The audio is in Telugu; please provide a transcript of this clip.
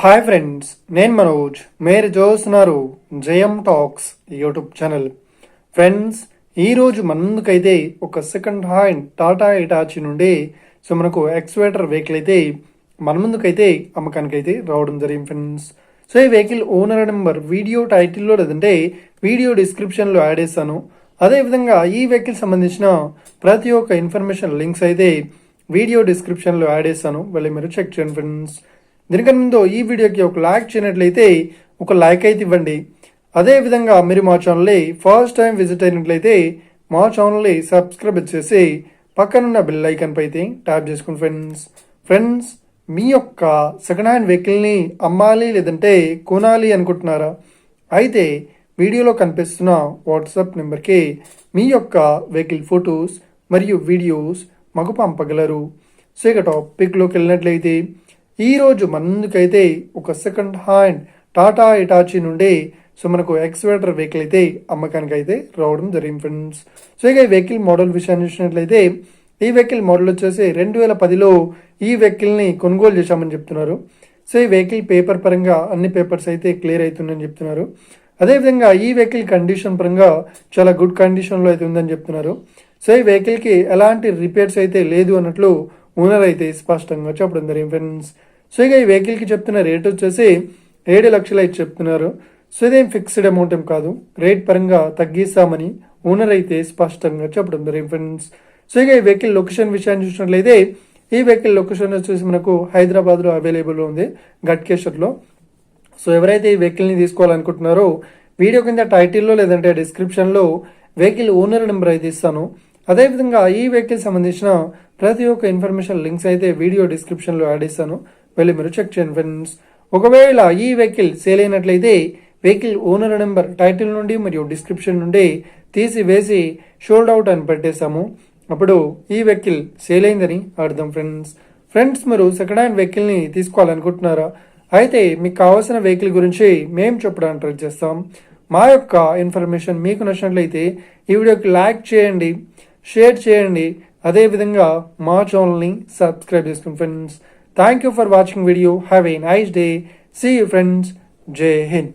హాయ్ ఫ్రెండ్స్, నేను మనోజ్. మీరు చూస్తున్నారు జయం టాక్స్ యూట్యూబ్ ఛానల్. ఫ్రెండ్స్, ఈరోజు మన ముందుకైతే ఒక సెకండ్ హ్యాండ్ టాటా ఇటాచీ నుండి మనకు ఎక్స్వేటర్ వెహికల్ అయితే మన ముందుకైతే అమ్మకానికి అయితే రావడం జరిగింది ఫ్రెండ్స్. ఈ వెహికల్ ఓనర్ నెంబర్ వీడియో టైటిల్లో లేదంటే వీడియో డిస్క్రిప్షన్లో యాడ్ చేస్తాను. అదేవిధంగా ఈ వెహికల్ సంబంధించిన ప్రతి ఒక్క ఇన్ఫర్మేషన్ లింక్స్ అయితే వీడియో డిస్క్రిప్షన్లో యాడ్ చేస్తాను, వెళ్ళి మీరు చెక్ చేయండి ఫ్రెండ్స్. దీనికన్నా ముందు ఈ వీడియోకి ఒక లైక్ చేయనట్లయితే ఒక లైక్ అయితే ఇవ్వండి. అదేవిధంగా మీరు మా ఛానల్ని ఫస్ట్ టైం విజిట్ అయినట్లయితే మా ఛానల్ని సబ్స్క్రైబ్ చేసి పక్కనున్న బెల్ ఐకాన్ పై అయితే ట్యాప్ చేసుకోండి ఫ్రెండ్స్. మీ యొక్క సెకండ్ హ్యాండ్ వెహికల్ని అమ్మాలి లేదంటే కొనాలి అనుకుంటున్నారా? అయితే వీడియోలో కనిపిస్తున్న వాట్సాప్ నెంబర్కి మీ యొక్క వెహికల్ ఫొటోస్ మరియు వీడియోస్ మాకు పంపగలరు. ఇక టాపిక్లోకి వెళ్ళినట్లయితే ఈరోజు మన ముందుకైతే ఒక సెకండ్ హ్యాండ్ టాటా ఇటాచీ నుండి మనకు ఎక్స్వేటర్ వెహికల్ అయితే అమ్మకానికి అయితే రావడం జరిగింది ఫ్రెండ్స్. ఇక ఈ వెహికల్ మోడల్ విషయాన్ని చూసినట్లయితే ఈ వెహికల్ మోడల్ వచ్చేసి 2010లో ఈ వెహికల్ని కొనుగోలు చేశామని చెప్తున్నారు. ఈ వెహికల్ పేపర్ పరంగా అన్ని పేపర్స్ అయితే క్లియర్ అవుతుందని చెప్తున్నారు. అదేవిధంగా ఈ వెహికల్ కండిషన్ పరంగా చాలా గుడ్ కండిషన్లో అయితే ఉందని చెప్తున్నారు. ఈ వెహికల్కి ఎలాంటి రిపేర్స్ అయితే లేదు అన్నట్లు ఓనర్ అయితే స్పష్టంగా చెప్పడం జరిగింది ఫ్రెండ్స్. ఇక ఈ వెహికల్కి చెప్తున్న రేట్ వచ్చేసి 7 లక్షలు అయితే చెప్తున్నారు. ఇదేం ఫిక్స్డ్ అమౌంట్ ఏం కాదు, రేట్ పరంగా తగ్గిస్తామని ఓనర్ అయితే స్పష్టంగా చెప్పడం జరిగింది ఫ్రెండ్స్. ఇక ఈ వెహికల్ లొకేషన్ విషయాన్ని చూసినట్లయితే ఈ వెహికల్ లొకేషన్ వచ్చేసి మనకు హైదరాబాద్లో అవైలబుల్ ఉంది, గట్కేశ్వర్లో. ఎవరైతే ఈ వెహికల్ని తీసుకోవాలనుకుంటున్నారో వీడియో కింద టైటిల్లో లేదంటే డిస్క్రిప్షన్లో వెహికల్ ఓనర్ నెంబర్ అయితే ఇస్తాను. అదేవిధంగా ఈ వెహికల్ సంబంధించిన ప్రతి ఒక్క ఇన్ఫర్మేషన్ లింక్స్ అయితే వీడియో డిస్క్రిప్షన్లో యాడ్ ఇస్తాను, వెళ్ళి మీరు చెక్ చేయండి ఫ్రెండ్స్. ఒకవేళ ఈ వెహికల్ సేల్ అయినట్లయితే వెహికల్ ఓనర్ నెంబర్ టైటిల్ నుండి మరియు డిస్క్రిప్షన్ నుండి తీసివేసి షోల్డ్ అవుట్ అని పెట్టేస్తాము. అప్పుడు ఈ వెహికల్ సేల్ అయిందని అర్థం ఫ్రెండ్స్. మీరు సెకండ్ హ్యాండ్ వెహికల్ని తీసుకోవాలనుకుంటున్నారా? అయితే మీకు కావాల్సిన వెహికల్ గురించి మేము చెప్పడానికి ట్రై చేస్తాం. మా యొక్క ఇన్ఫర్మేషన్ మీకు నచ్చినట్లయితే ఈ వీడియోకి లైక్ చేయండి, షేర్ చేయండి, అదేవిధంగా మా ఛానల్ని సబ్స్క్రైబ్ చేసుకోండి friends. Thank you for watching video. Have a nice day. See you friends. జై హింద్.